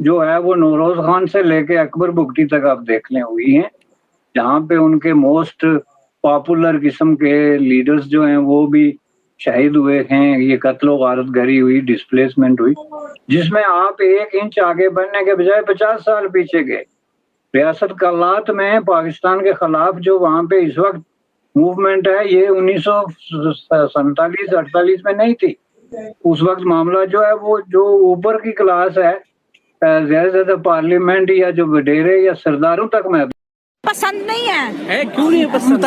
جو ہے وہ نوروز خان سے لے کے اکبر بگٹی تک آپ دیکھ لیں ہوئی ہیں، جہاں پہ ان کے موسٹ پاپولر قسم کے لیڈرز جو ہیں وہ بھی شہید ہوئے ہیں، یہ قتل و غارت گری ہوئی، ڈسپلیسمنٹ ہوئی، جس میں آپ 1 انچ آگے بڑھنے کے بجائے 50 سال پیچھے گئے۔ ریاست کالات میں پاکستان کے خلاف جو وہاں پہ اس وقت موومنٹ ہے، یہ 1947-48 میں نہیں تھی۔ اس وقت معاملہ جو ہے وہ جو اوپر کی کلاس ہے، زیادہ سے زیادہ پارلیمنٹ یا جو وڈیرے یا سرداروں تک میں پسند نہیں ہے۔ کیوں نہیں پسند؟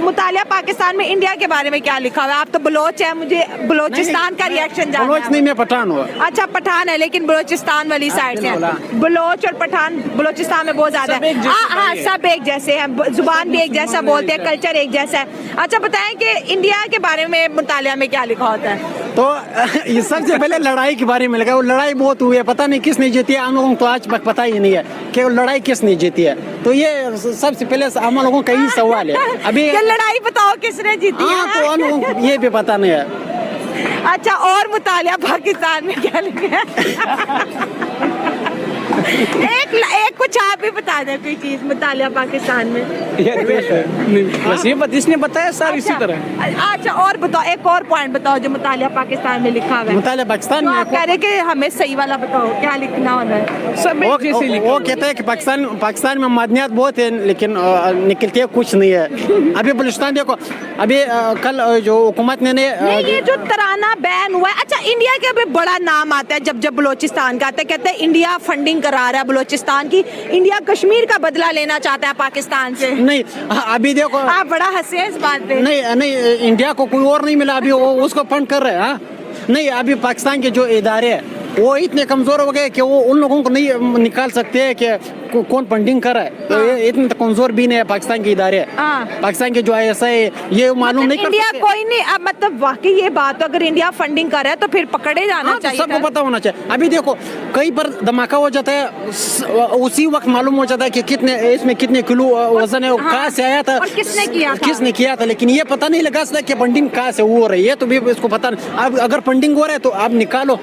مطالعہ پاکستان میں انڈیا کے بارے میں کیا لکھا ہوا ہے؟ آپ تو بلوچ ہیں، مجھے بلوچستان کا ریئیکشن جاننا بلوچ ہے۔ نہیں، میں پٹھان ہوں۔ اچھا پٹھان ہے، لیکن بلوچستان والی سائڈ سے بلوچ اور پٹھان بلوچستان میں بہت زیادہ ہے۔ ہاں سب ایک جیسے ہیں، زبان بھی ایک جیسا بولتے ہیں، کلچر ایک جیسا ہے۔ اچھا بتائیں کہ انڈیا کے بارے میں مطالعہ میں کیا لکھا ہوتا ہے؟ تو یہ سب سے پہلے لڑائی کے بارے میں لگا، وہ لڑائی بہت ہوئی ہے، پتہ نہیں کس نے جیتی ہے، ہم لوگوں کو آج تک پتہ ہی نہیں ہے کہ وہ لڑائی کس نے جیتی ہے۔ تو یہ سب سے پہلے ہم لوگوں کا یہی سوال ہے۔ ابھی یہ لڑائی بتاؤ کس نے جیتی ہاں ہے؟ تو ہم لوگوں کو یہ بھی پتہ نہیں ہے۔ اچھا اور مطالعہ پاکستان میں کیا لکھا ہے؟ ایک کچھ آپ بھی بتا دیں کوئی چیز مطالعہ پاکستان میں۔ بس یہ اس نے بتایا سر اسی طرح۔ اچھا اور بتاؤ، ایک اور پوائنٹ بتاؤ جو مطالعہ پاکستان میں لکھا ہوا ہے۔ مطالعہ پاکستان تو میں آپ کہہ رہے کہ ہمیں صحیح والا بتاؤ کیا لکھنا ہونا ہے؟ سب ایک جیسے وہ کہتے ہیں کہ پاکستان میں معدنیات بہت ہیں لیکن نکلتے کچھ نہیں ہے۔ ابھی بلوچستان دیکھو، ابھی کل جو حکومت نے یہ جو ترانہ بین ہوا ہے، اچھا انڈیا کے بھی بڑا نام آتا ہے جب بلوچستان کا آتا ہے، کہتے ہیں انڈیا فنڈنگ کرا رہا ہے بلوچستان کی، انڈیا کشمیر کا بدلہ لینا چاہتا ہے پاکستان سے۔ نہیں ابھی دیکھو، آپ بڑا ہنسے اس بات پہ۔ نہیں انڈیا کو کوئی اور نہیں ملا، ابھی وہ اس کو فنڈ کر رہے ہیں۔ نہیں ابھی پاکستان کے جو ادارے ہیں وہ اتنے کمزور ہو گئے کہ وہ ان لوگوں کو نہیں نکال سکتے کہ کون فنڈنگ کر رہا ہے۔ تو یہ اتنے کمزور بھی نہیں ہے پاکستان کے ادارے، پاکستان کے جو ISI یہ معلوم نہیں کر انڈیا سکتے۔ کوئی نہیں، اب مطلب واقعی یہ بات اگر انڈیا فنڈنگ کر رہا ہے تو پھر پکڑے جانا چاہیے، سب کو پتا ہونا چاہیے۔ ابھی دیکھو کئی پر دھماکہ ہو جاتا ہے، اسی وقت معلوم ہو جاتا ہے کہ کتنے اس میں کتنے کلو وزن ہے، کہاں سے آیا تھا، کس نے کیا تھا، لیکن یہ پتہ نہیں لگا سکتا کہ فنڈنگ کہاں سے ہو رہی ہے۔ تو بھی اس کو پتہ نہیں، اب اگر فنڈنگ ہو رہا ہے تو آپ نکالو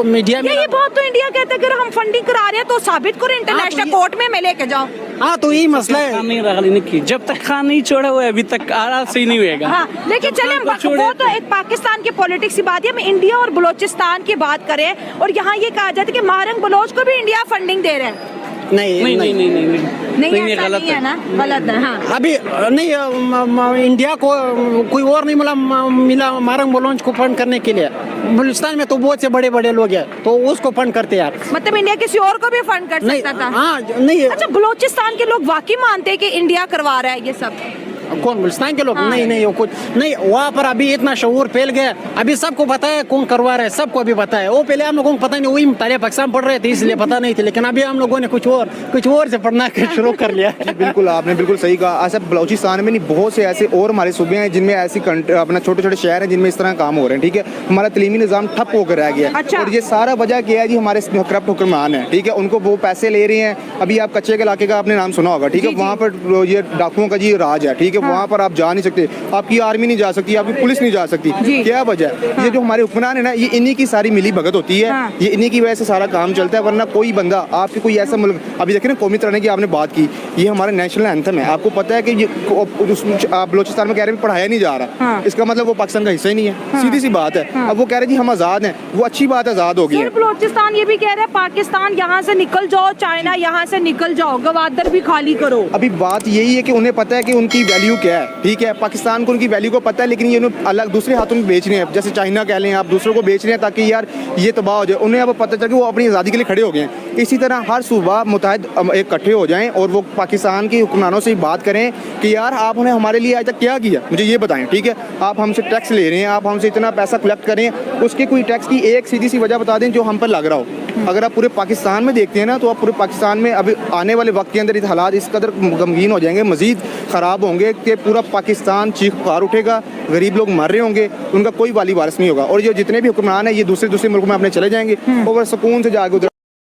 میڈیا میں۔ یہ بات تو انڈیا کہتا ہے کہ اگر ہم فنڈنگ کرا رہے ہیں تو ثابت کرو انٹرنیشنل کورٹ میں لے کے جاؤ۔ ہاں تو یہی مسئلہ ہے، جب تک خان نہیں چھوڑا ہوا ہے ابھی تک آرام سے ہی نہیں ہوئے گا۔ ہاں لیکن چلیں وہ تو ایک پاکستان کی پولیٹکس کی بات ہے، ہم انڈیا اور بلوچستان کی بات کریں اور یہاں یہ کہا جاتا ہے کہ مہرنگ بلوچ کو بھی انڈیا فنڈنگ دے رہے ہیں۔ نہیں ایسا نہیں ہے نا، غلط ہے۔ ہاں ابھی نہیں انڈیا کو کوئی اور نہیں ملا مارنگ بلوچ کو فنڈ کرنے کے لیے۔ بلوچستان میں تو بہت سے بڑے بڑے لوگ ہیں تو اس کو فنڈ کرتے یار، مطلب انڈیا کسی اور کو بھی فنڈ کر سکتا تھا۔ ہاں نہیں، اچھا بلوچستان کے لوگ واقعی مانتے ہیں کہ انڈیا کروا رہا ہے یہ سب؟ کون بلوچستان کے لوگ؟ نہیں وہ کچھ نہیں، وہاں پر ابھی اتنا شعور پھیل گیا، ابھی سب کو پتا ہے کون کروا رہا ہے، سب کو ابھی پتا ہے۔ وہ پہلے ہم لوگوں کو پتا نہیں، وہی مطالعہ پاکستان پڑھ رہے تھے اس لیے پتا نہیں تھے، لیکن ابھی ہم لوگوں نے کچھ اور سے پڑھنا شروع کر لیا۔ بالکل آپ نے بالکل صحیح کہا۔ ایسا بلوچستان میں نہیں، بہت سے ایسے اور ہمارے صوبے ہیں جن میں ایسی اپنا چھوٹے چھوٹے شہر ہیں جن میں اس طرح کام ہو رہے ہیں، ٹھیک ہے۔ ہمارا تعلیمی نظام ٹھپ ہو کر رہ گیا ہے اور یہ سارا وجہ کیا ہے جی، ہمارے کرپٹ حکمران ہیں، ٹھیک ہے۔ ان کو وہ پیسے لے رہے ہیں۔ ابھی آپ کچے کے علاقے کا آپ نے نام سنا ہوگا، ٹھیک ہے، وہاں پر یہ ڈاکوؤں کا جی راج ہے، ٹھیک ہے، وہاں پر آپ جا نہیں سکتے، آپ کی آرمی نہیں جا سکتی، آپ کی پولیس نہیں جا سکتی۔ کیا وجہ ہے؟ یہ جو ہمارے حکمران ہیں نا، یہ انہی کی ساری ملی بھگت ہوتی ہے، یہ انہی کی وجہ سے سارا کام چلتا ہے، ورنہ کوئی بندہ آپ کی کوئی ایسا ملک، ابھی دیکھیں نا قومی ترانے کی آپ نے بات کی، یہ ہمارا نیشنل اینتھم ہے، آپ کو پتا ہے کہ یہ بلوچستان میں کہہ رہے ہیں پڑھایا نہیں جا رہا، اس کا مطلب وہ پاکستان کا حصہ ہی نہیں ہے، سیدھی سی بات ہے۔ اب وہ کہہ رہے ہیں جی ہم آزاد ہیں، وہ اچھی بات ہے، آزاد ہو گئی ہے۔ بلوچستان یہ بھی کہہ رہے ہیں پاکستان یہاں سے نکل جاؤ، چائنا یہاں سے نکل جاؤ، گوادر بھی خالی کرو۔ ابھی بات یہی ہے کہ انہیں پتا ہے کہ ان کی ویلیو کیا ہے، ٹھیک ہے، پاکستان کو ان کی ویلیو کو پتا ہے، لیکن یہ انہیں الگ دوسرے ہاتھوں میں بیچ رہے ہیں، جیسے چائنا کہہ لیں آپ، دوسروں کو بیچ رہے ہیں تاکہ یار یہ تباہ ہو جائے۔ انہیں اب پتہ چل کہ وہ اپنی آزادی کے لیے کھڑے ہو گئے ہیں۔ اسی طرح ہر صوبہ متحد اکٹھے ہو جائیں اور وہ پاکستان کے حکمرانوں سے بات کریں کہ یار آپ نے ہمارے لیے آج تک کیا کیا، مجھے یہ بتائیں، ٹھیک ہے۔ آپ ہم سے ٹیکس لے رہے ہیں، آپ ہم سے اتنا پیسہ کلیکٹ کریں، اس کے کوئی ٹیکس کی ایک سیدھی سی وجہ بتا دیں جو ہم پر لگ رہا ہو۔ اگر آپ پورے پاکستان میں دیکھتے ہیں نا، تو آپ پورے پاکستان میں ابھی آنے والے وقت کے اندر یہ حالات اس قدر غمگین ہو جائیں گے، مزید خراب ہوں گے کہ پورا پاکستان چیخ پکار اٹھے گا، غریب لوگ مر رہے ہوں گے، ان کا کوئی والی وارث نہیں ہوگا، اور یہ جتنے بھی حکمران ہیں یہ دوسرے ملکوں میں اپنے چلے جائیں گے اور سکون سے جا کے ادھر